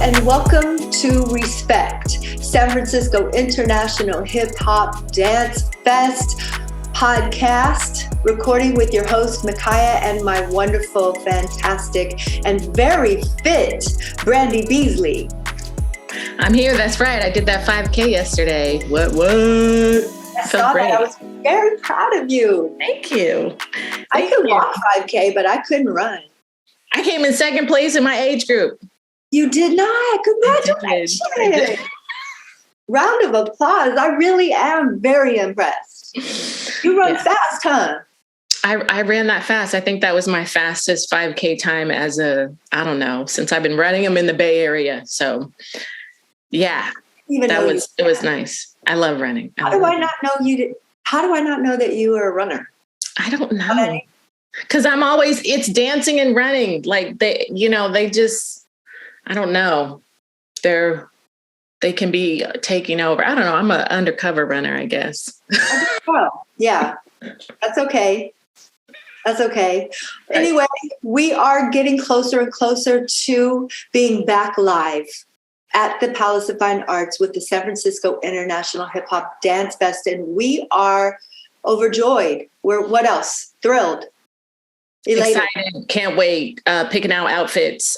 and welcome to Respect, San Francisco International Hip Hop Dance Fest podcast, recording with your host, Micaya, and my wonderful, fantastic, and very fit Brandy Beasley. I'm here. That's right. I did that 5K yesterday. What? I saw that. I was very proud of you. Thank you. I could walk 5K, but I couldn't run. I came in second place in my age group. You did not. Congratulations. I did. Round of applause. I really am very impressed. You run fast, huh? I ran that fast. I think that was my fastest 5K time since I've been running them in the Bay Area. So yeah, it was nice. I love running. How do I not know that you were a runner? I don't know. Because it's dancing and running. Like they just, I don't know. They can be taking over. I don't know. I'm an undercover runner, I guess. Yeah, that's okay. Anyway, we are getting closer and closer to being back live at the Palace of Fine Arts with the San Francisco International Hip Hop Dance Fest. And we are overjoyed. What else? Thrilled. Elated. Excited. Can't wait. Picking out outfits.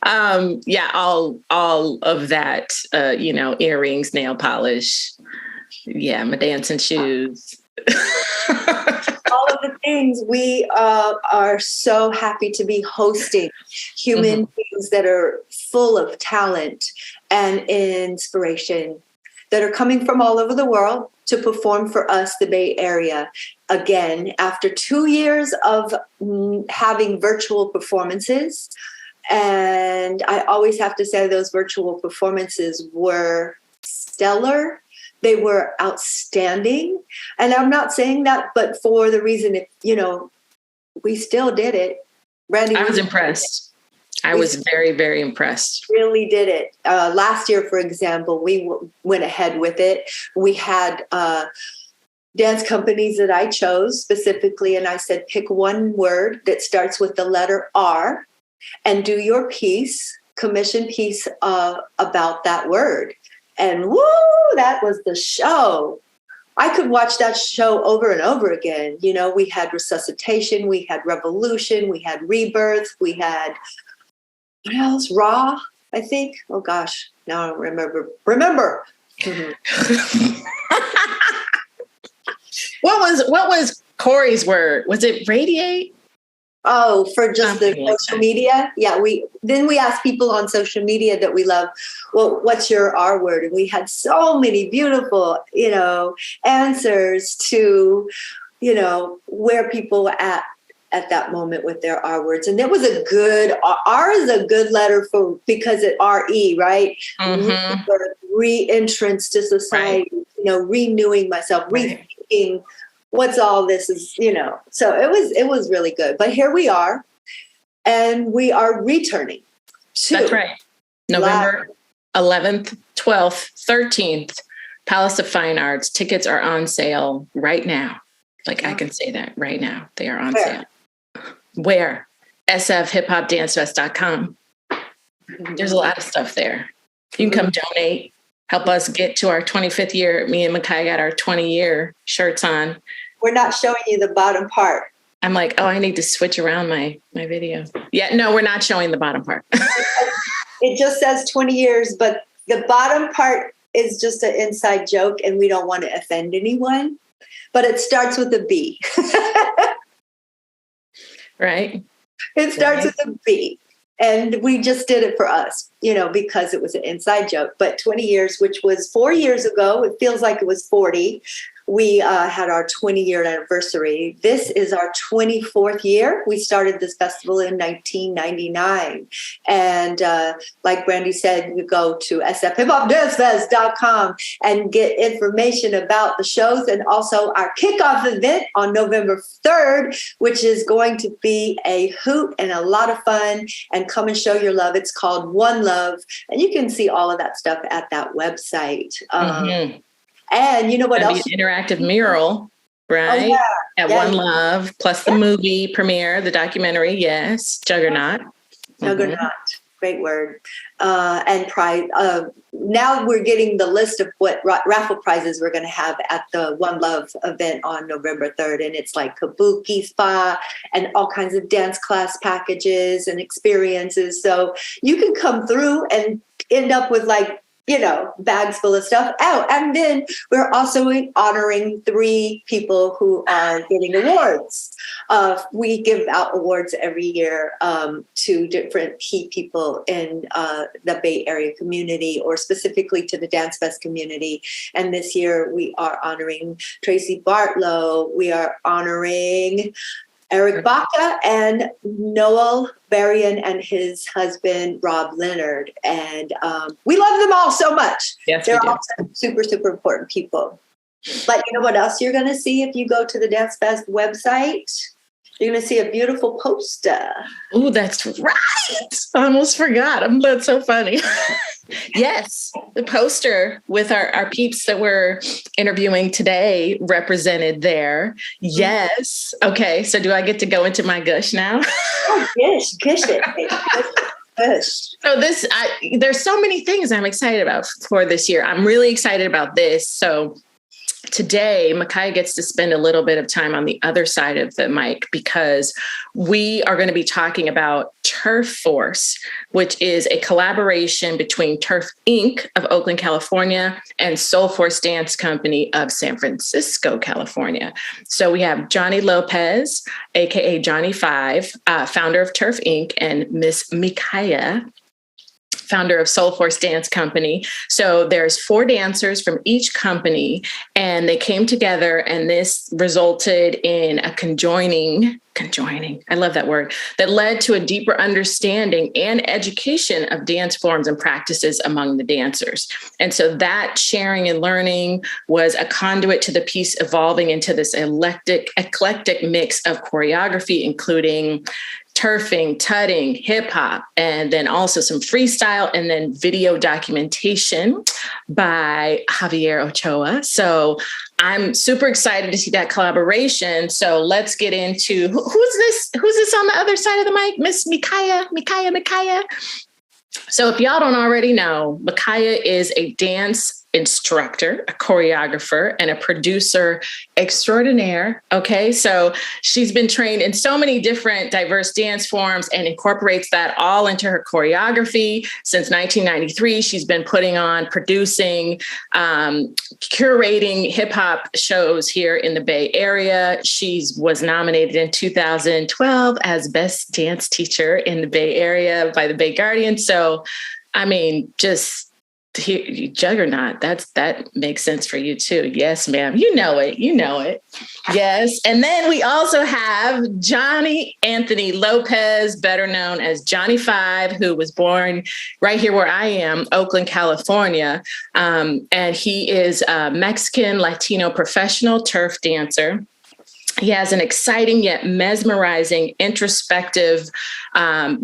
All of that, earrings, nail polish. Yeah, my dancing shoes. All of the things. We are so happy to be hosting human beings that are full of talent and inspiration that are coming from all over the world to perform for us, the Bay Area. Again, after 2 years of having virtual performances, and I always have to say those virtual performances were stellar. They were outstanding. And I'm not saying that, but for the reason, we still did it. Brandy, I was impressed. I was very, very impressed. Really did it. Last year, for example, we went ahead with it. We had dance companies that I chose specifically, and I said, pick one word that starts with the letter R and do your commission piece about that word. And woo, that was the show. I could watch that show over and over again. We had resuscitation, we had revolution, we had rebirth, we had, what else? Raw, I think. Oh gosh, now I don't remember. Mm-hmm. What was Corey's word? Was it radiate? Oh, for just the social media? Yeah, we asked people on social media that we love, well, what's your R word? And we had so many beautiful, answers to, where people were at that moment with their R words. And there was R is a good letter because it RE, right? Mm-hmm. Re-entrance to society, right. Renewing myself, rethinking what's all this is, so it was really good. But here we are, and we are returning to. That's right. November 11th, 12th, 13th, Palace of Fine Arts. Tickets are on sale right now. I can say that right now. They are on sale. Where? SFIHHDF.com. There's a lot of stuff there. You can come donate. Help us get to our 25th year. Me and Micaya got our 20-year shirts on. We're not showing you the bottom part. I'm like, I need to switch around my video. Yeah, no, we're not showing the bottom part. It just says 20 years, but the bottom part is just an inside joke, and we don't want to offend anyone. But it starts with a B. Right. It starts with a B. And we just did it for us, because it was an inside joke. But 20 years, which was 4 years ago, it feels like it was 40. We had our 20-year anniversary. This is our 24th year. We started this festival in 1999. And like Brandy said, you go to SFIHHDF.com and get information about the shows, and also our kickoff event on November 3rd, which is going to be a hoot and a lot of fun. And come and show your love. It's called One Love. And you can see all of that stuff at that website. And you know what else? An interactive mural, right? Oh, yeah. At One Love, plus the movie premiere, the documentary, yes, Juggernaut. Juggernaut. Great word. And prize. Now we're getting the list of what raffle prizes we're going to have at the One Love event on November 3rd. And it's like kabuki spa and all kinds of dance class packages and experiences. So you can come through and end up with like, bags full of stuff. Oh, and then we're also honoring 3 people who are getting awards. We give out awards every year to different key people in the Bay Area community, or specifically to the DanceFest community. And this year we are honoring Tracy Bartlow. We are honoring Eric Baca and Noel Berrien and his husband, Rob Leonard. And we love them all so much. Yes, they're all super, super important people. But you know what else you're going to see if you go to the DanceFest website? You're going to see a beautiful poster. Oh, that's right. I almost forgot. That's so funny. Yes, the poster with our peeps that we're interviewing today represented there. Yes. Okay, so do I get to go into my gush now? Oh, gush it. Gush. So there's so many things I'm excited about for this year. I'm really excited about this. So today, Micaya gets to spend a little bit of time on the other side of the mic because we are going to be talking about TurfForce, which is a collaboration between TURFinc of Oakland, California, and SoulForce Dance Company of San Francisco, California. So we have Johnny Lopez, aka Johnny 5, founder of TURFinc, and Miss Micaya, founder of SoulForce Dance Company. So there's 4 dancers from each company, and they came together, and this resulted in a conjoining, I love that word, that led to a deeper understanding and education of dance forms and practices among the dancers. And so that sharing and learning was a conduit to the piece evolving into this eclectic mix of choreography, including turfing, tutting, hip hop, and then also some freestyle, and then video documentation by Javier Ochoa. So I'm super excited to see that collaboration. So let's get into who's this on the other side of the mic? Miss Micaya. So if y'all don't already know, Micaya is a dance instructor, a choreographer, and a producer extraordinaire. Okay, so she's been trained in so many different diverse dance forms and incorporates that all into her choreography. Since 1993, she's been putting on, producing, curating hip hop shows here in the Bay Area. She was nominated in 2012 as Best Dance Teacher in the Bay Area by the Bay Guardian. So, I mean, just juggernaut. That makes sense for you too. Yes, ma'am. You know it. Yes. And then we also have Johnny Anthony Lopez, better known as Johnny 5, who was born right here where I am, Oakland, California. And he is a Mexican Latino professional turf dancer. He has an exciting yet mesmerizing, introspective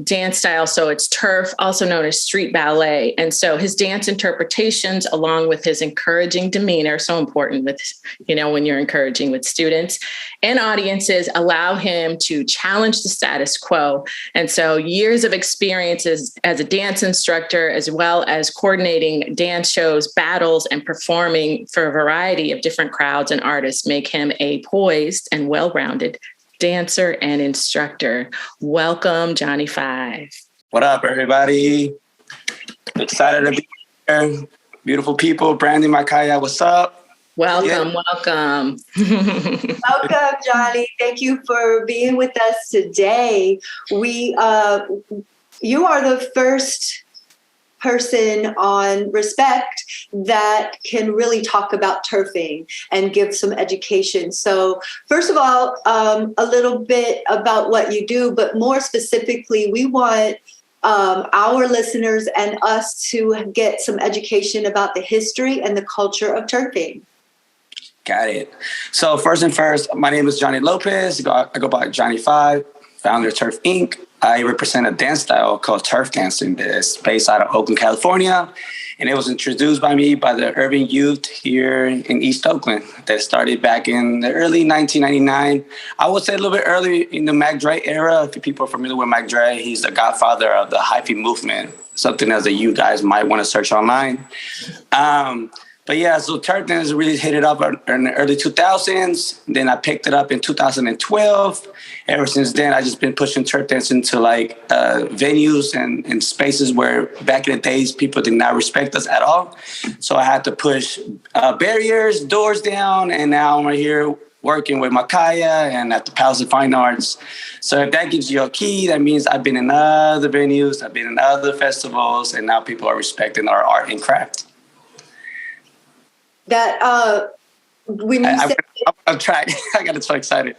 dance style. So it's turf, also known as street ballet. And so his dance interpretations, along with his encouraging demeanor, so important with, when you're encouraging with students and audiences, allow him to challenge the status quo. And so years of experiences as a dance instructor, as well as coordinating dance shows, battles, and performing for a variety of different crowds and artists make him a poised and well-rounded dancer and instructor. Welcome, Johnny 5. What up, everybody? Excited to be here. Beautiful people. Brandy, Micaya, what's up? Welcome. Welcome, Johnny. Thank you for being with us today. You are the first person on Respect that can really talk about turfing and give some education. So first of all, a little bit about what you do, but more specifically, we want our listeners and us to get some education about the history and the culture of turfing. Got it. So first and first, my name is Johnny Lopez. I go by Johnny 5, founder of TURFinc. I represent a dance style called turf dancing that's based out of Oakland, California. And it was introduced by me by the urban youth here in East Oakland that started back in the early 1999. I would say a little bit early in the Mac Dre era. If people are familiar with Mac Dre, he's the godfather of the hyphy movement, something else that you guys might want to search online. But yeah, so turf dance really hit it up in the early 2000s. Then I picked it up in 2012. Ever since then, I just been pushing turf dance into like venues and spaces where back in the days, people did not respect us at all. So I had to push barriers, doors down, and now I'm right here working with Micaya and at the Palace of Fine Arts. So if that gives you a key, that means I've been in other venues, I've been in other festivals, and now people are respecting our art and craft. That when you said, I'm trying. I got so excited.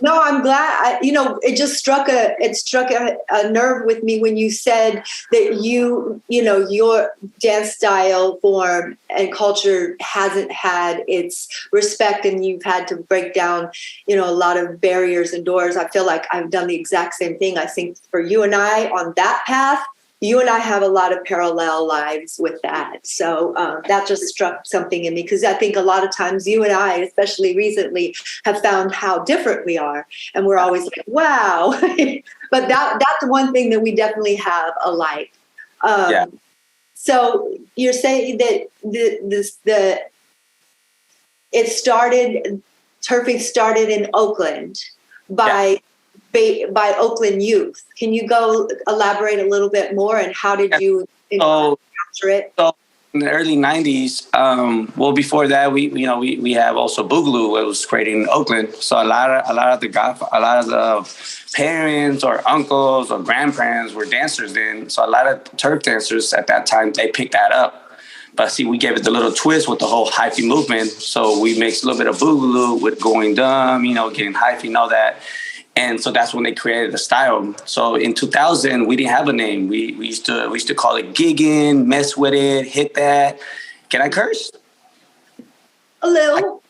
no, I'm glad. It just struck a nerve with me when you said that your dance style, form, and culture hasn't had its respect, and you've had to break down, a lot of barriers and doors. I feel like I've done the exact same thing. I think for you and I on that path, you and I have a lot of parallel lives with that. So that just struck something in me, because I think a lot of times you and I, especially recently, have found how different we are. And we're always like, wow. But that's one thing that we definitely have alike. So you're saying that TURFinc started in Oakland by Oakland youth. Can you go elaborate a little bit more, and how did you capture it? So in the early 90s, before that, we have also Boogaloo. It was created in Oakland. So a lot of the parents or uncles or grandparents were dancers then. So a lot of turf dancers at that time, they picked that up. But see, we gave it the little twist with the whole hyphy movement. So we mixed a little bit of Boogaloo with going dumb, getting hyphy and all that. And so that's when they created the style. So in 2000, we didn't have a name. We used to call it gigging, mess with it, hit that. Can I curse? A little.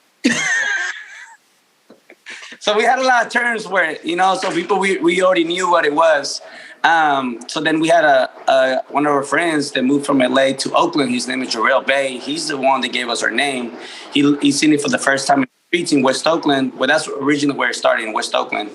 So we had a lot of terms where, so people, we already knew what it was. So then we had one of our friends that moved from LA to Oakland. His name is Jarrell Bay. He's the one that gave us our name. He's seen it for the first time in West Oakland. Well, that's originally where it started, in West Oakland,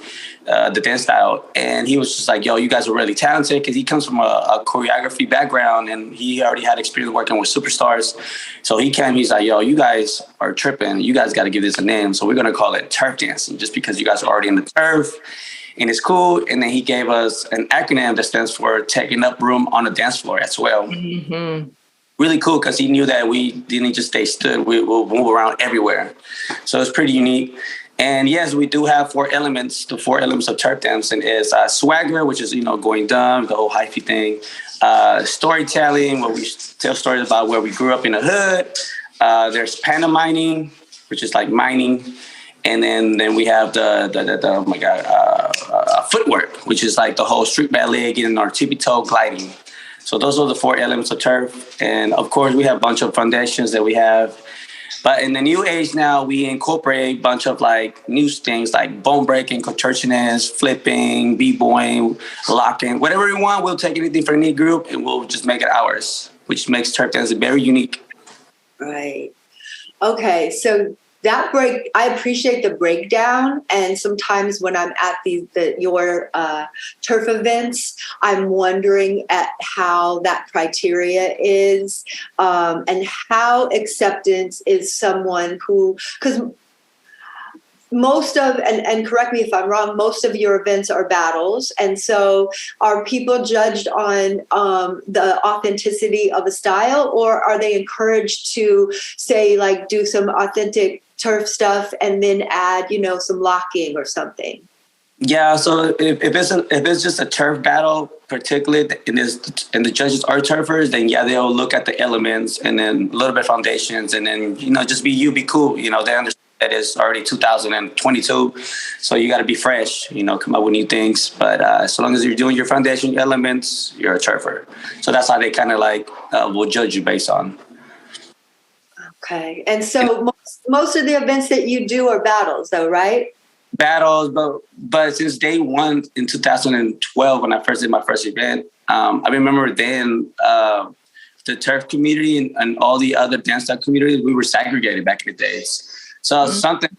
the dance style. And he was just like, yo, you guys are really talented, because he comes from a choreography background, and he already had experience working with superstars. So he's like, yo, you guys are tripping. You guys got to give this a name. So we're going to call it turf dancing, just because you guys are already in the turf. And it's cool. And then he gave us an acronym that stands for taking up room on the dance floor as well. Mm-hmm. Really cool, because he knew that we didn't just stay stood. We will move around everywhere. So it's pretty unique. And yes, we do have 4 elements. The 4 elements of turf dancing is swagger, which is, going dumb, the whole hyphy thing. Storytelling, where we tell stories about where we grew up in the hood. There's pantomiming, which is like mining. And then we have the footwork, which is like the whole street ballet, getting our tippy-toe gliding. So those are the 4 elements of turf. And of course, we have a bunch of foundations that we have. But in the new age now, we incorporate a bunch of like new things like bone breaking, contortionist, flipping, b-boying, locking, whatever we want. We'll take anything from any group and we'll just make it ours, which makes turf dancing very unique. Right. Okay. So I appreciate the breakdown. And sometimes when I'm at your turf events, I'm wondering at how that criteria is, and how acceptance is someone who, because most of, and correct me if I'm wrong, most of your events are battles. And so are people judged on the authenticity of a style, or are they encouraged to say, like, do some authentic turf stuff and then add, some locking or something? Yeah, so if it's just a turf battle, particularly, and the judges are turfers, then yeah, they'll look at the elements and then a little bit of foundations, and then just be cool. They understand that it's already 2022, so you got to be fresh. Come up with new things. But as long as you're doing your foundation elements, you're a turfer. So that's how they kind of will judge you based on. Okay, and so most of the events that you do are battles, though, right? Battles, but since day one in 2012, when I first did my first event, I remember then the turf community and all the other dance style communities, we were segregated back in the days. So something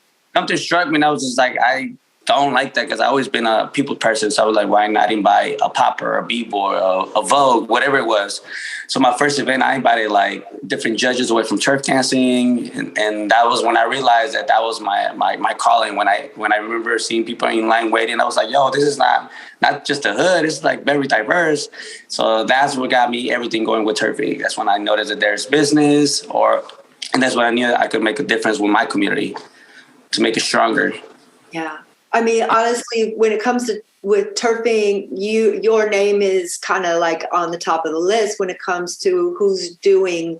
struck me, and I was just like, I don't like that, because I've always been a people person. So I was like, why not invite a popper, a b-boy, a Vogue, whatever it was. So my first event, I invited like different judges away from turf dancing, and that was when I realized that was my calling. When I remember seeing people in line waiting, I was like, yo, this is not just a hood. It's like very diverse. So that's what got me everything going with TURFinc. That's when I noticed that there's business, and that's when I knew that I could make a difference with my community to make it stronger. Yeah. I mean, honestly, when it comes to with TURFinc, your name is kind of like on the top of the list when it comes to who's doing,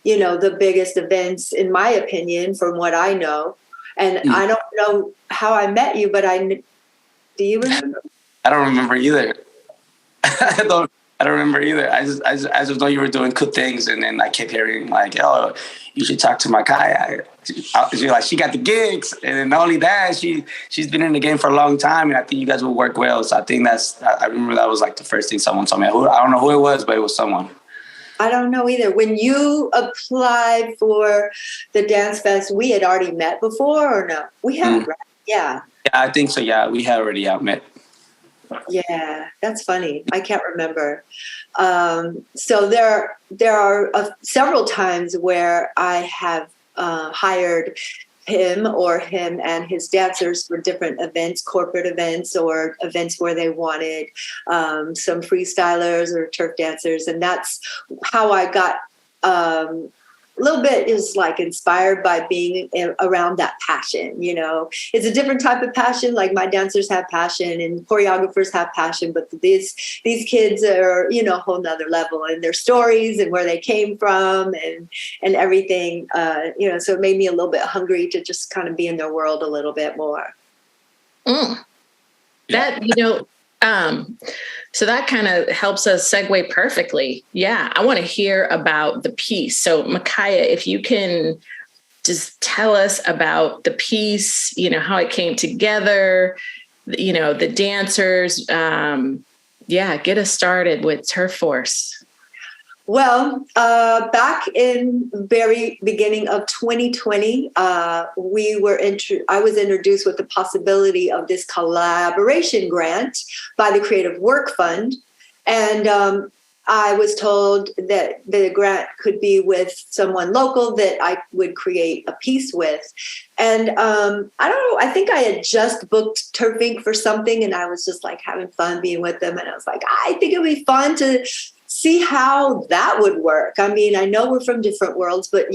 the biggest events, in my opinion, from what I know. And I don't know how I met you, but do you remember? I don't remember either. I don't remember either. I just know you were doing good things, and then I kept hearing like, "Oh, you should talk to Micaya." She got the gigs, and then not only that, she's been in the game for a long time, and I think you guys will work well. So I think I remember that was like the first thing someone told me. I don't know who it was, but it was someone. I don't know either. When you applied for the DanceFest, we had already met before, or no? We had, right? Yeah. Yeah, I think so. Yeah, we had already met. Yeah, that's funny. I can't remember. So there are several times where I have hired him and his dancers for different events, corporate events, or events where they wanted some freestylers or turf dancers. And that's how I got a little bit is like inspired by being around that passion. It's a different type of passion. Like my dancers have passion and choreographers have passion, but these kids are, a whole nother level, and their stories and where they came from and everything, so it made me a little bit hungry to just kind of be in their world a little bit more. So that kind of helps us segue perfectly. Yeah, I want to hear about the piece. So Micaya, if you can just tell us about the piece, how it came together, the dancers. Get us started with TurfForce. Well, back in very beginning of 2020, I was introduced with the possibility of this collaboration grant by the Creative Work Fund. And I was told that the grant could be with someone local that I would create a piece with. And I don't know, I think I had just booked TURFinc for something, and I was just like having fun being with them. And I was like, I think it would be fun to see how that would work. I mean, I know we're from different worlds, but,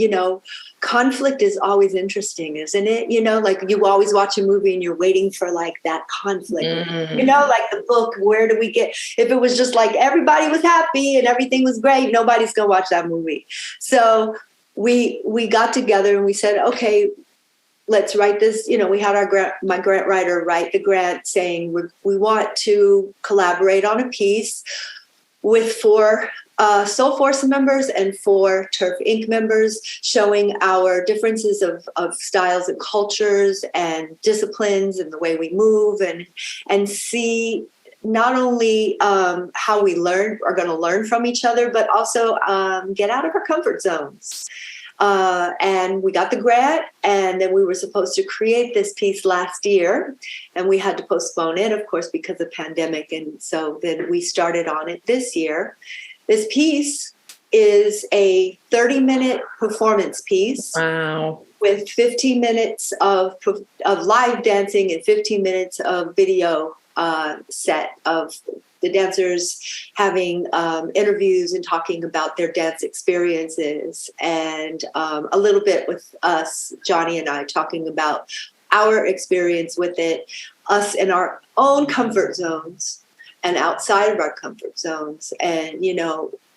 conflict is always interesting, isn't it? Like you always watch a movie and you're waiting for like that conflict, like the book, where do we get, if it was just like everybody was happy and everything was great, nobody's going to watch that movie. So we got together and we said, okay, let's write this. We had my grant writer write the grant saying we want to collaborate on a piece with 4 SoulForce members and 4 TurfInc members, showing our differences of styles and cultures and disciplines and the way we move, and see not only how we are going to learn from each other, but also get out of our comfort zones. And we got the grant, and then we were supposed to create this piece last year, and we had to postpone it, of course, because of pandemic. And so then we started on it this year. This piece is a 30-minute performance piece. Wow. With 15 minutes of live dancing and 15 minutes of video set of the dancers having interviews and talking about their dance experiences, and a little bit with us, Johnny and I, talking about our experience with it, us in our own comfort zones and outside of our comfort zones. And,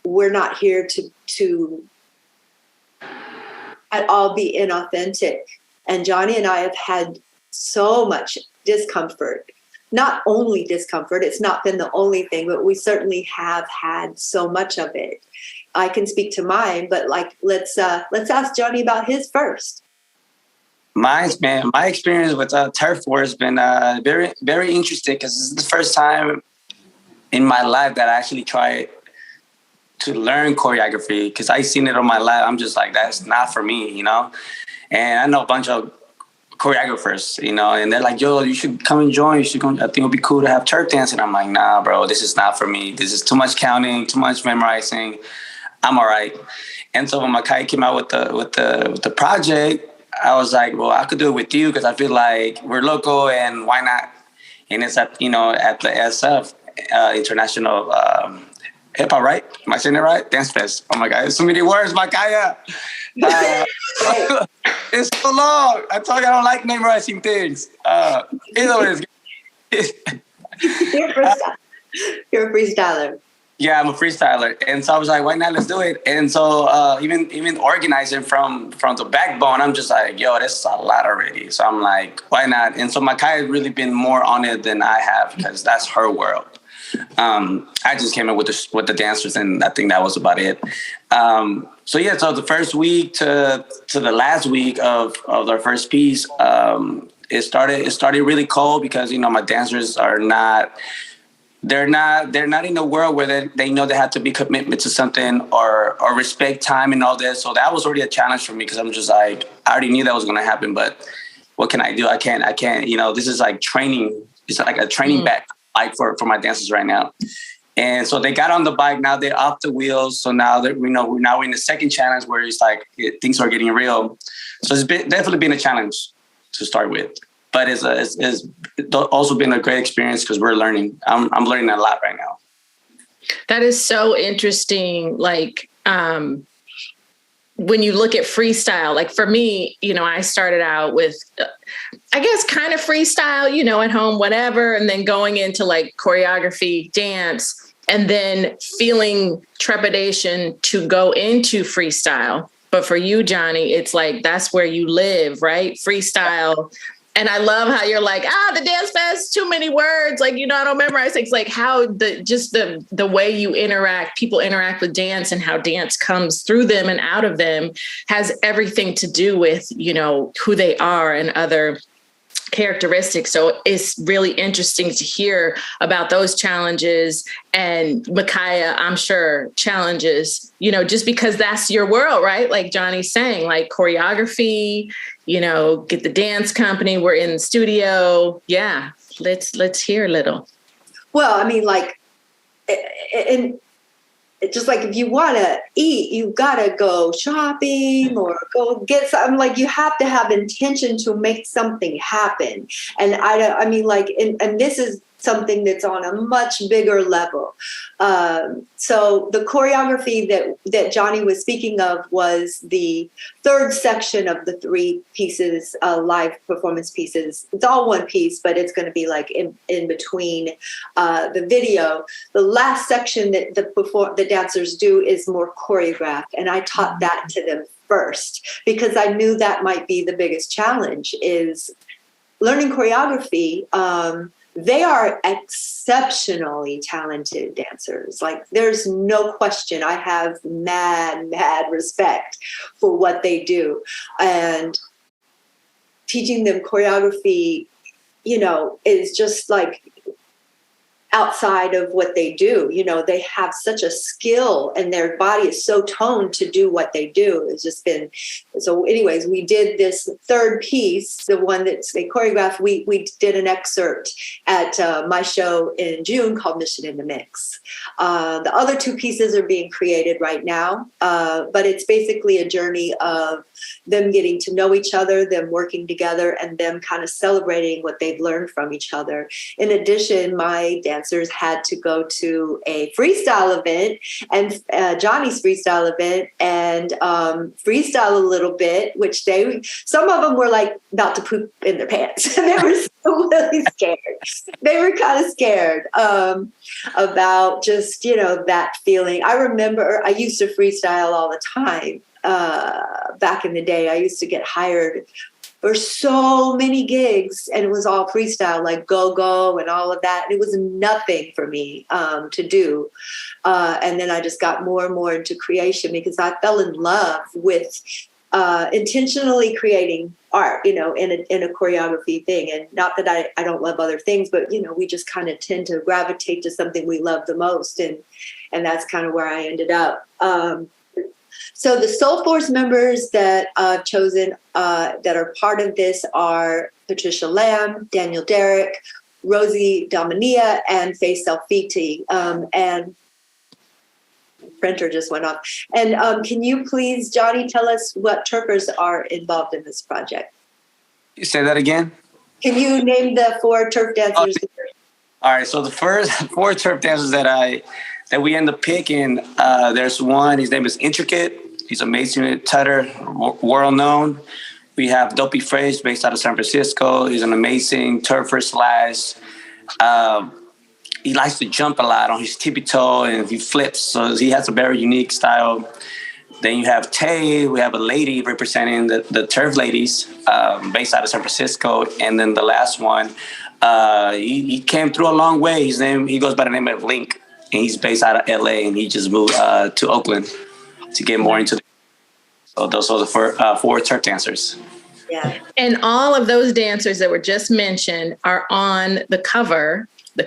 we're not here to at all be inauthentic. And Johnny and I have had so much discomfort. Not only discomfort, it's not been the only thing, but we certainly have had so much of it. I can speak to mine, but let's ask Johnny about his first. My experience with TurfForce has been very, very interesting, because this is the first time in my life that I actually tried learn choreography because I seen it on my lap. I'm just like, that's not for me, you know. And I know a bunch of choreographers, you know, and they're like, yo, you should come and join. You should come. I think it'd be cool to have turf dance. And I'm like, nah, bro, this is not for me. This is too much counting, too much memorizing. I'm all right. And so when Micaya came out with the project, I was like, well, I could do it with you because I feel like we're local and why not? And it's at the SF International Hip Hop, right? Am I saying it right? DanceFest. Oh my God, there's so many words, Micaya. It's so long. I told you I don't like memorizing things. Either You're a freestyler. Yeah, I'm a freestyler, and so I was like, "Why not? Let's do it." And so even organizing from the backbone, I'm just like, "Yo, that's a lot already." So I'm like, "Why not?" And so Micaya has really been more on it than I have because that's her world. I just came in with the dancers, and I think that was about it. So the first week to the last week of our first piece, it started really cold because my dancers are not. They're not in a world where they know they have to be commitment to something or respect time and all this. So that was already a challenge for me because I'm just like, I already knew that was going to happen, but what can I do? I can't, this is like training. It's like a training back bike for my dancers right now. And so they got on the bike. Now they're off the wheels. So now that we're in the second challenge where it's like things are getting real. So it's definitely been a challenge to start with. But it's also been a great experience because we're learning. I'm learning a lot right now. That is so interesting. Like when you look at freestyle, like for me, I started out with, I guess, kind of freestyle, at home, whatever. And then going into like choreography, dance, and then feeling trepidation to go into freestyle. But for you, Johnny, it's like, that's where you live, right? Freestyle. And I love how you're like, the dance fest, too many words. Like, I don't memorize things. Like how the way you people interact with dance and how dance comes through them and out of them has everything to do with, who they are and other characteristics. So it's really interesting to hear about those challenges. And Micaya, I'm sure, challenges, just because that's your world, right? Like Johnny's saying, like choreography, get the dance company, we're in the studio. Yeah, let's hear a little. Well, I mean, like, and it's just like if you want to eat, you've got to go shopping or go get something. Like you have to have intention to make something happen. And and this is something that's on a much bigger level. So the choreography that Johnny was speaking of was the third section of the 3 pieces, live performance pieces. It's all one piece, but it's going to be like in between the video. The last section that the dancers do is more choreographed, and I taught that to them first because I knew that might be the biggest challenge is learning choreography. They are exceptionally talented dancers. Like there's no question. I have mad respect for what they do. And teaching them choreography, is just like outside of what they do. They have such a skill and their body is so toned to do what they do. It's just been, so anyways, we did this third piece, the one that they choreographed. We did an excerpt at my show in June called Mission in the Mix. The other 2 pieces are being created right now, but it's basically a journey of them getting to know each other, them working together, and them kind of celebrating what they've learned from each other. In addition, my dancers had to go to a freestyle event and Johnny's freestyle event and freestyle a little bit, which some of them were like about to poop in their pants. They were so really scared. They were kind of scared about just, that feeling. I remember I used to freestyle all the time. Back in the day, I used to get hired for so many gigs and it was all freestyle, like go and all of that. And it was nothing for me to do. And then I just got more and more into creation because I fell in love with intentionally creating art, in a choreography thing. And not that I don't love other things, but, we just kind of tend to gravitate to something we love the most. And that's kind of where I ended up. So the SoulForce members that I've chosen that are part of this are Patricia Lamb, Daniel Derrick, Rosie Dominia, and Faye Selfiti. And printer just went off. And can you please, Johnny, tell us what Turfers are involved in this project? You say that again? Can you name the 4 turf dancers? All right. So the first 4 turf dancers that we end up picking, there's one. His name is Intricate. He's a Mason Tutter, world known. We have Dopey Frage, based out of San Francisco. He's an amazing turfer slash. He likes to jump a lot on his tippy toe and he flips. So he has a very unique style. Then you have Tay. We have a lady representing the turf ladies, based out of San Francisco. And then the last one, he came through a long way. He goes by the name of Link, and he's based out of LA, and he just moved to Oakland to get more into. So those are the 4 turf dancers. Yeah. And all of those dancers that were just mentioned are on the cover. The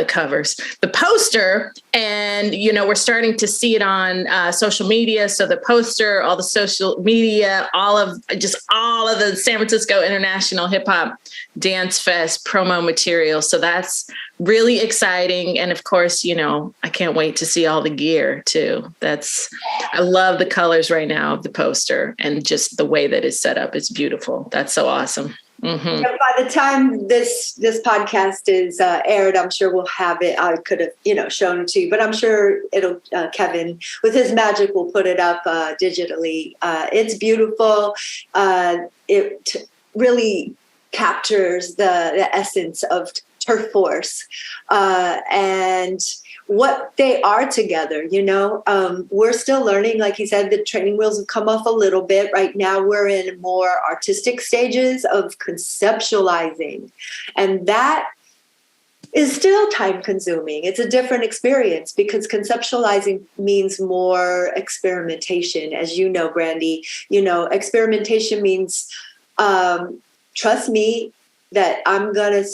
covers, the poster. And, we're starting to see it on social media. So the poster, all the social media, all of the San Francisco International Hip Hop Dance Fest promo material. So that's really exciting. And of course, I can't wait to see all the gear too. I love the colors right now of the poster and just the way that it's set up. It's beautiful. That's so awesome. Mm-hmm. By the time this podcast is aired, I'm sure we'll have it. I could have, shown it to you, but I'm sure it'll. Kevin, with his magic, will put it up digitally. It's beautiful. It really captures the essence of TurfForce and what they are together. We're still learning. Like he said, the training wheels have come off a little bit. Right now we're in more artistic stages of conceptualizing, and that is still time consuming. It's a different experience because conceptualizing means more experimentation. As you know, Brandy, experimentation means trust me that I'm going to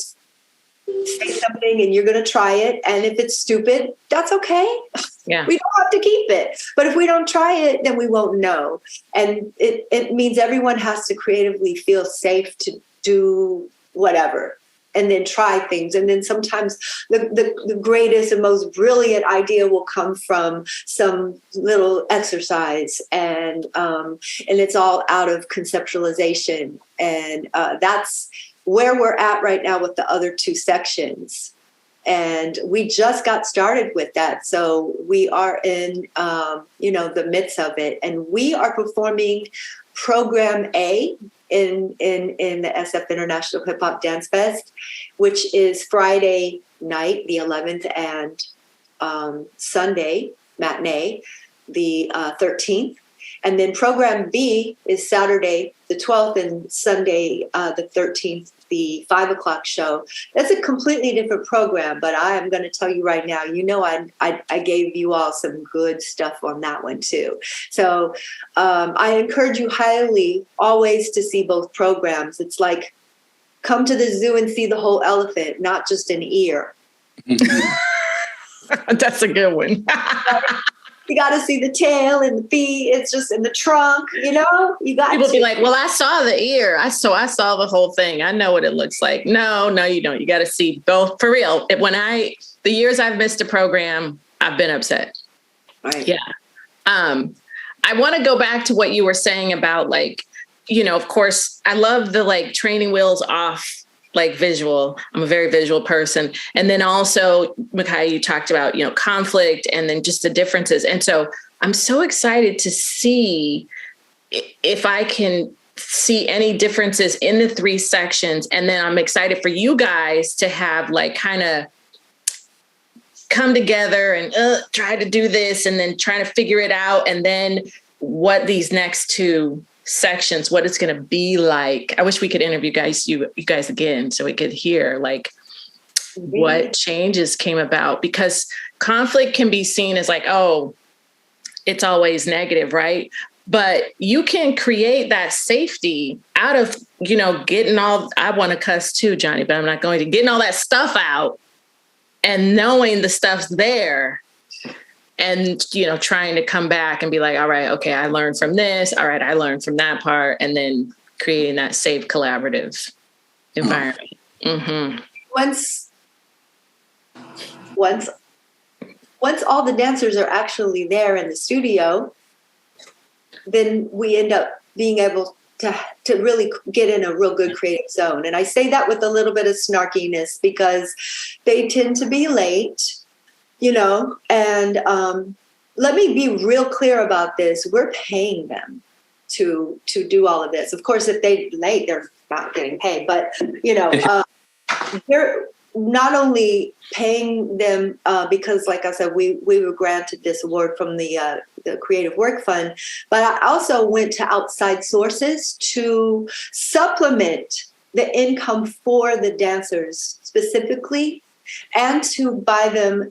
say something and you're going to try it. And if it's stupid, that's okay. Yeah. We don't have to keep it. But if we don't try it, then we won't know. And it means everyone has to creatively feel safe to do whatever and then try things. And then sometimes the greatest and most brilliant idea will come from some little exercise. And it's all out of conceptualization. And that's where we're at right now with the other 2 sections. And we just got started with that. So we are in, the midst of it. And we are performing Program A in the SF International Hip Hop Dance Fest, which is Friday night, the 11th, and Sunday matinee, the 13th. And then Program B is Saturday, the 12th, and Sunday, the 13th, the 5:00 show. That's a completely different program, but I am going to tell you right now, I gave you all some good stuff on that one too. So I encourage you highly always to see both programs. It's like, come to the zoo and see the whole elephant, not just an ear. That's a good one. You got to see the tail and the feet. It's just in the trunk, you got People to be like, well, I saw the ear. I saw the whole thing. I know what it looks like. No, you don't. You got to see both for real. The years I've missed a program, I've been upset. Right. Yeah. I want to go back to what you were saying about of course I love the training wheels off, visual. I'm a very visual person. And then also, Micaya, you talked about, conflict and then just the differences. And so I'm so excited to see if I can see any differences in the 3 sections. And then I'm excited for you guys to have kind of come together and try to do this and then trying to figure it out. And then what these next 2 sections, what it's going to be like. I wish we could interview you guys again so we could hear what changes came about, because conflict can be seen as it's always negative, right? But you can create that safety out of, getting all, I want to cuss too, Johnny, but I'm not going to, getting all that stuff out and knowing the stuff's there and, trying to come back and be like, all right, okay, I learned from this. All right, I learned from that part. And then creating that safe collaborative environment. Mm-hmm. Once all the dancers are actually there in the studio, then we end up being able to really get in a real good creative zone. And I say that with a little bit of snarkiness because they tend to be late, and let me be real clear about this. We're paying them to do all of this. Of course, if they're late, they're not getting paid, but, they're not only paying them because, like I said, we were granted this award from the Creative Work Fund, but I also went to outside sources to supplement the income for the dancers specifically, and to buy them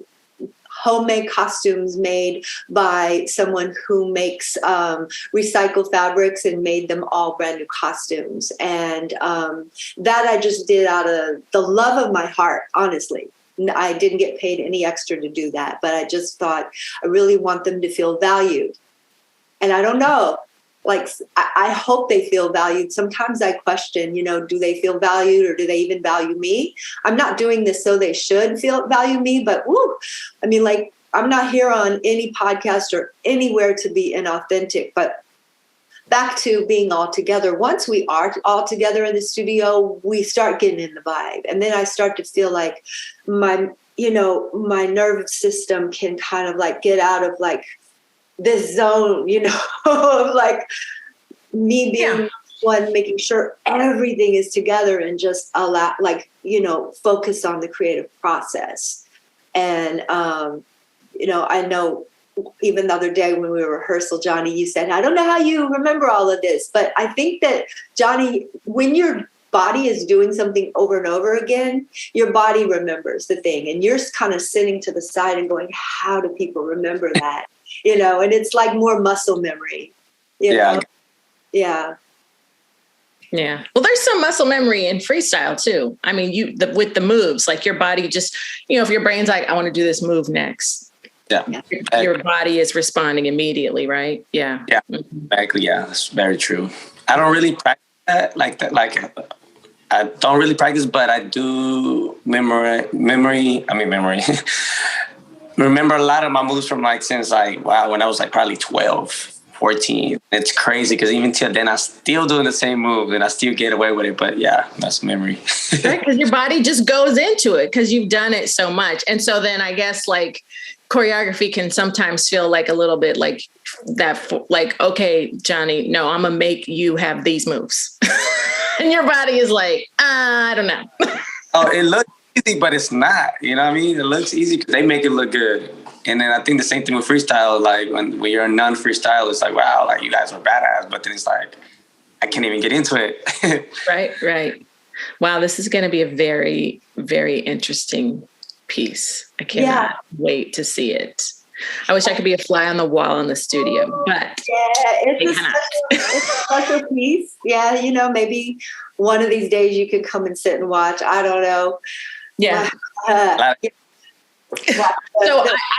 homemade costumes made by someone who makes recycled fabrics and made them all brand new costumes. And that I just did out of the love of my heart, honestly. I didn't get paid any extra to do that, but I just thought I really want them to feel valued. And I don't know, I hope they feel valued. Sometimes I question, do they feel valued or do they even value me? I'm not doing this so they should value me, but I'm not here on any podcast or anywhere to be inauthentic, but back to being all together. Once we are all together in the studio, we start getting in the vibe. And then I start to feel like my nervous system can kind of get out of this zone, of me being one, making sure everything is together and just allow, focus on the creative process. And, I know even the other day when we were rehearsal, Johnny, you said, I don't know how you remember all of this, but I think that, Johnny, when your body is doing something over and over again, your body remembers the thing. And you're kind of sitting to the side and going, how do people remember that? And it's like more muscle memory. Yeah. Well, there's some muscle memory in freestyle too. I mean, with the moves, your body just, if your brain's like, I want to do this move next. Yeah. Your body is responding immediately, right? Yeah. Yeah, exactly. Yeah, that's very true. I don't really practice that like that. I don't really practice, but I do memory. Remember a lot of my moves from since when I was probably 12, 14. It's crazy because even till then I'm still doing the same move and I still get away with it. But yeah, that's memory. Right, because your body just goes into it because you've done it so much. And so then I guess choreography can sometimes feel like a little bit like that, okay, Johnny, no, I'm gonna make you have these moves. And your body is like, I don't know. Oh, it looks easy, but it's not. You know what I mean? It looks easy because they make it look good. And then I think the same thing with freestyle. When you're a non-freestyle, it's wow, you guys are badass. But then it's I can't even get into it. Right. Wow, this is going to be a very, very interesting piece. I cannot wait to see it. I wish I could be a fly on the wall in the studio, but it's a special piece. Yeah, maybe one of these days you could come and sit and watch. I don't know. Yeah. So I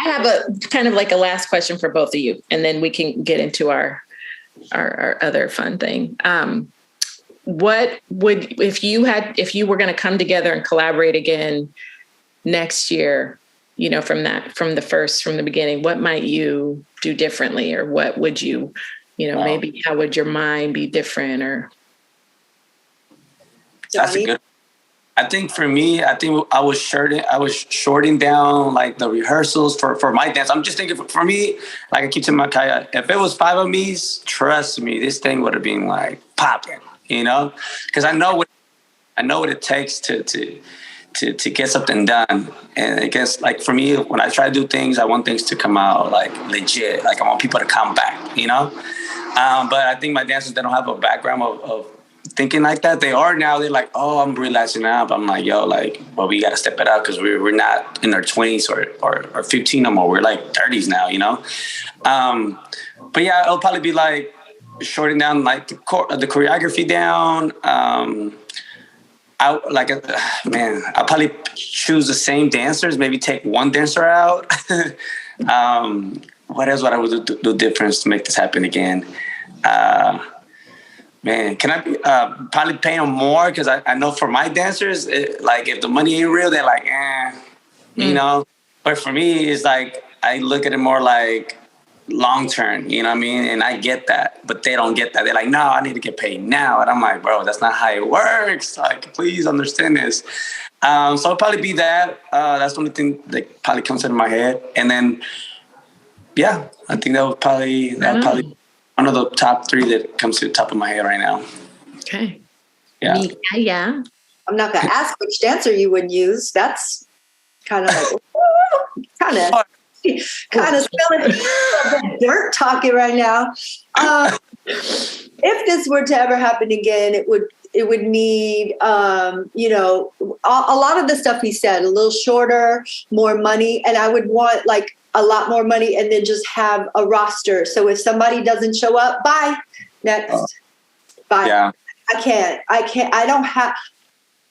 have a kind of a last question for both of you, and then we can get into our other fun thing. What would, if you were going to come together and collaborate again next year, from the beginning, what might you do differently, or what would you, maybe how would your mind be different, or? That's a good. I think for me, I was shorting down the rehearsals for my dance. I'm just thinking for me, I keep telling Micaya, if it was 5 of me, trust me, this thing would have been popping, because I know what it takes to get something done. And I guess for me, when I try to do things, I want things to come out legit. I want people to come back, But I think my dancers, they don't have a background of thinking like that. They are now. They're oh, I'm realizing now. But I'm well, we got to step it up because we're not in our 20s or 15 no more. We're 30s now, But yeah, it'll probably be shorting down like the choreography down. I'll probably choose the same dancers, maybe take one dancer out. What else would I do different to make this happen again? Can I probably pay them more? Because I know for my dancers, like if the money ain't real, they're like, you know. But for me, it's like I look at it more like long term, you know what I mean? And I get that, but they don't get that. They're like, no, I need to get paid now. And I'm like, bro, that's not how it works. Like, please understand this. So it'll probably be that. That's the only thing that probably comes into my head. And then, yeah, I think that would probably one of the top three that comes to the top of my head right now. Okay. Yeah. Yeah. I'm not going to ask which dancer you would use. That's kind of like, kind of spilling dirt talking right now. If this were to ever happen again, it would need, a lot of the stuff he said, a little shorter, more money. And I would want like a lot more money and then just have a roster. So if somebody doesn't show up, bye, next, bye. Yeah. I don't have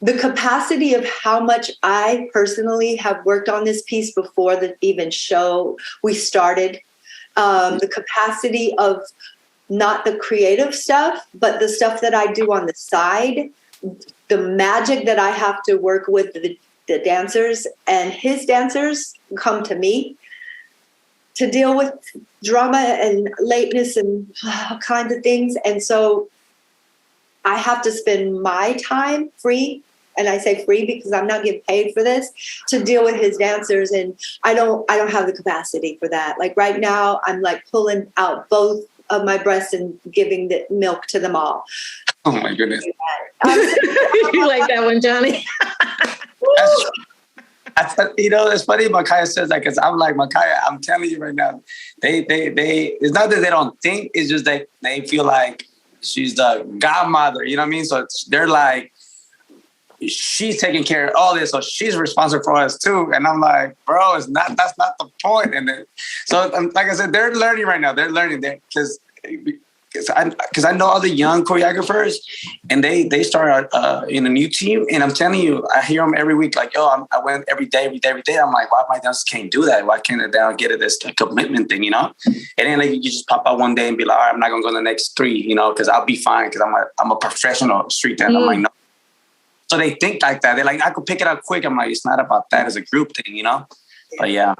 the capacity of how much I personally have worked on this piece before the even show we started. The capacity of not the creative stuff, but the stuff that I do on the side, the magic that I have to work with the dancers, and his dancers come to me to deal with drama and lateness and all kinds of things. And so I have to spend my time free. And I say free because I'm not getting paid for this, to deal with his dancers. And I don't have the capacity for that. Like right now, I'm like pulling out both of my breasts and giving the milk to them all. Oh my goodness. You like that one, Johnny? It's funny Micaya says that, because I'm like, Micaya, I'm telling you right now, they it's not that they don't think, it's just that they feel like she's the godmother, you know what I mean? So they're like, she's taking care of all this, so she's responsible for us too. And I'm like, bro, that's not the point. And then, so like I said, they're learning right now. They're learning there because I know all the young choreographers, and they start in a new team. And I'm telling you, I hear them every week, like, yo, I went every day. I'm like, why my dancers can't do that? Why can't they don't get it this commitment thing, you know? And then like you just pop out one day and be like, all right, I'm not gonna go to the next 3, you know, because I'll be fine because I'm a professional street dancer. I'm like, no. So they think like that. They're like, I could pick it up quick. I'm like, it's not about that. It's a group thing, you know? But yeah.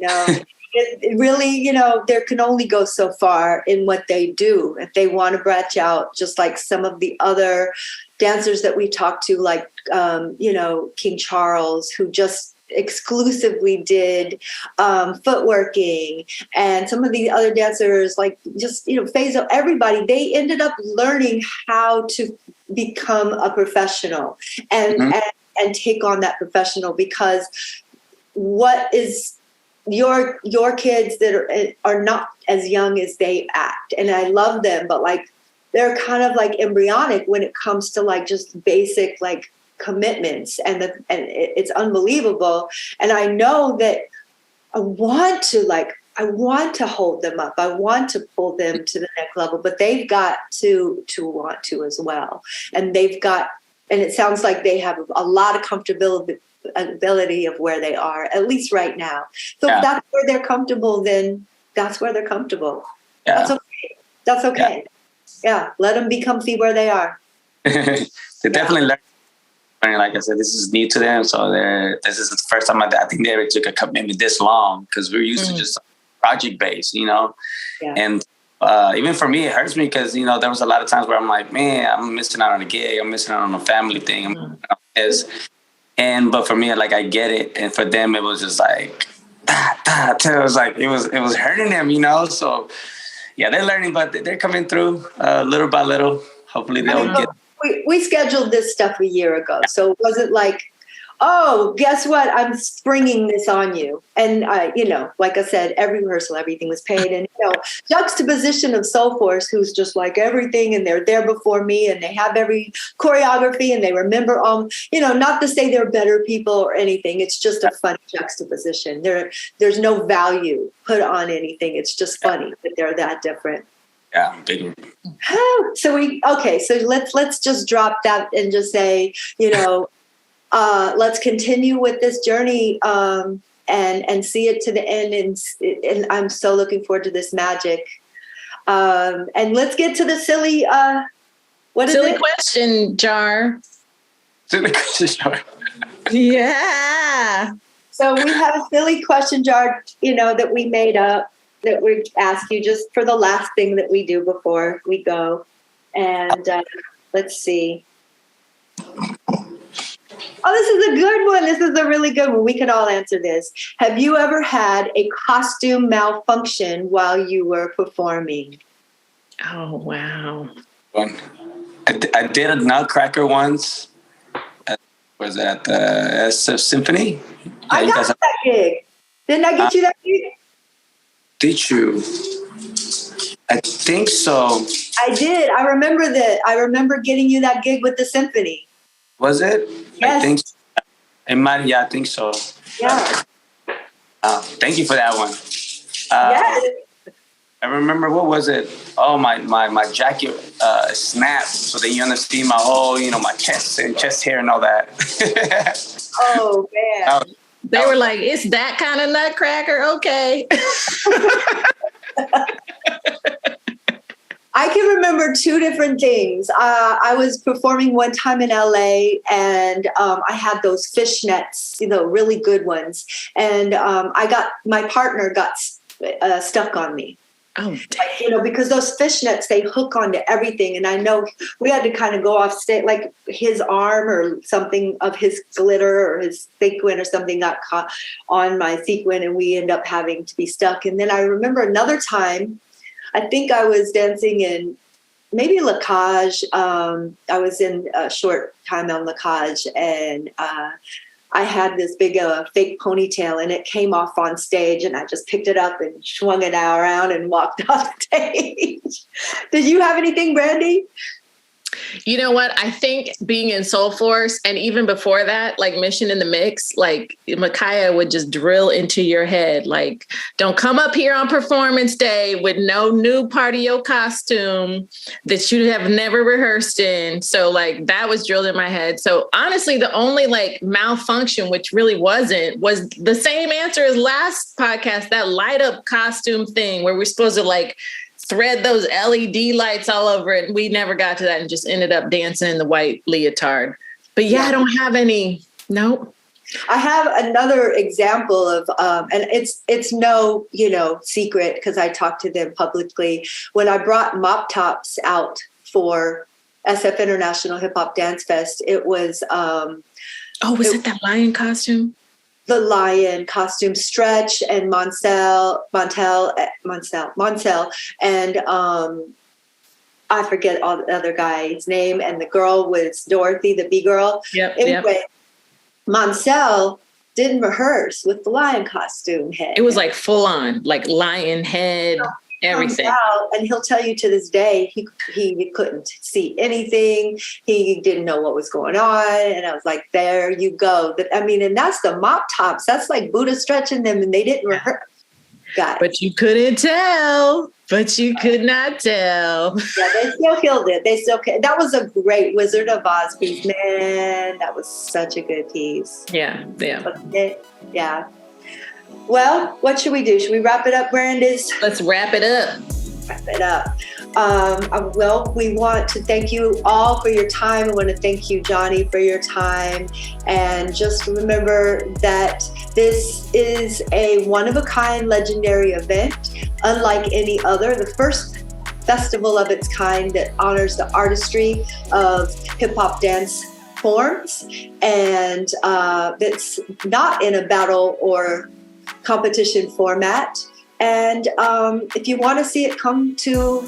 No, it really, there can only go so far in what they do. If they want to branch out, just like some of the other dancers that we talked to, like, King Charles, who just exclusively did footworking, and some of the other dancers, like just, Faisal, everybody, they ended up learning how to become a professional and take on that professional, because what is your kids that are not as young as they act, and I love them, but like they're kind of like embryonic when it comes to like just basic like commitments, and it's unbelievable. And I know that I want to hold them up. I want to pull them to the next level, but they've got to want to as well. And and it sounds like they have a lot of comfortability of where they are, at least right now. So if that's where they're comfortable, then that's where they're comfortable. Yeah. That's okay. Yeah. Let them be comfy where they are. They definitely learn. Like I said, this is new to them. So this is the first time I think they ever took a commitment this long, because we're used to just project based, Yeah. And even for me, it hurts me because, there was a lot of times where I'm like, man, I'm missing out on a gig. I'm missing out on a family thing. I'm missing out on this. But for me, like, I get it. And for them, it was just like, it was like, it was hurting them, So yeah, they're learning, but they're coming through little by little. Hopefully they'll get. We scheduled this stuff a year ago. So it wasn't like, oh, guess what? I'm springing this on you. And, like I said, every rehearsal, everything was paid. And, juxtaposition of SoulForce, who's just like everything, and they're there before me, and they have every choreography, and they remember, not to say they're better people or anything. It's just a funny juxtaposition. There's no value put on anything. It's just funny that they're that different. Yeah, big. So let's just drop that and just say, let's continue with this journey and see it to the end. And I'm so looking forward to this magic. And let's get to the silly question jar. Silly question jar. Yeah. So we have a silly question jar, that we made up that we ask you just for the last thing that we do before we go. And let's see. Oh, this is a good one. This is a really good one. We can all answer this. Have you ever had a costume malfunction while you were performing? Oh, wow. I did a Nutcracker once. Was it at the SF Symphony? I got that gig. Didn't I get you that gig? Did you? I think so. I did. I remember that. I remember getting you that gig with the symphony. Was it? Yes. I think so. It might. Yeah, I think so. Yeah. Thank you for that one. Yes. I remember, what was it? Oh, my jacket snapped, so then you understand my whole, my chest hair and all that. Oh, man. They were like, it's that kind of Nutcracker? Okay. I can remember two different things. I was performing one time in LA, and I had those fishnets, really good ones. And my partner got stuck on me. Oh, because those fishnets, they hook onto everything. And I know we had to kind of go off stage, like his arm or something of his glitter or his sequin or something got caught on my sequin, and we end up having to be stuck. And then I remember another time, I think I was dancing in maybe La Cage. I was in a short time on La Cage, and I had this big fake ponytail, and it came off on stage, and I just picked it up and swung it around and walked off stage. Did you have anything, Brandy? You know what? I think being in SoulForce, and even before that, like Mission in the Mix, like Micaya would just drill into your head, like, don't come up here on performance day with no new partio costume that you have never rehearsed in. So like that was drilled in my head. So honestly, the only like malfunction, which really was the same answer as last podcast, that light up costume thing where we're supposed to like thread those LED lights all over it. And we never got to that and just ended up dancing in the white leotard. But yeah, I don't have any. Nope. I have another example of, and it's no, secret because I talked to them publicly. When I brought mop tops out for SF International Hip Hop Dance Fest, it was. Was it that lion costume? The lion costume, Stretch and Moncel, and I forget all the other guy's name, and the girl was Dorothy, the B girl. Anyway, Moncel didn't rehearse with the lion costume head. It was like full on, like lion head, everything. And he'll tell you to this day, he couldn't see anything. He didn't know what was going on. And I was like, there you go. And that's the mop tops. That's like Buddha stretching them, and they didn't rehearse. But you couldn't tell. But you could not tell. Yeah, they still killed it. That was a great Wizard of Oz piece. Man, that was such a good piece. Yeah. Yeah. Well, what should we do? Should we wrap it up, Brandis? Let's wrap it up. Well, we want to thank you all for your time. I want to thank you, Johnny, for your time. And just remember that this is a one-of-a-kind legendary event, unlike any other. The first festival of its kind that honors the artistry of hip-hop dance forms. And it's not in a battle or competition format. And if you want to see it come to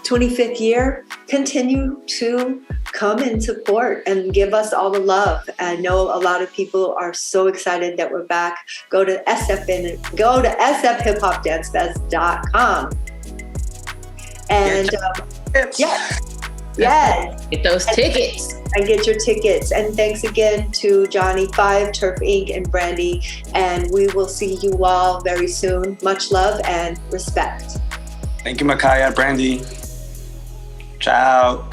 25th year, continue to come and support and give us all the love. I know a lot of people are so excited that we're back. Go to sfhiphopdancefest.com. And get those tickets. And get your tickets. And thanks again to Johnny 5, TurfInc, and Brandy. And we will see you all very soon. Much love and respect. Thank you, Micaya, Brandy. Ciao.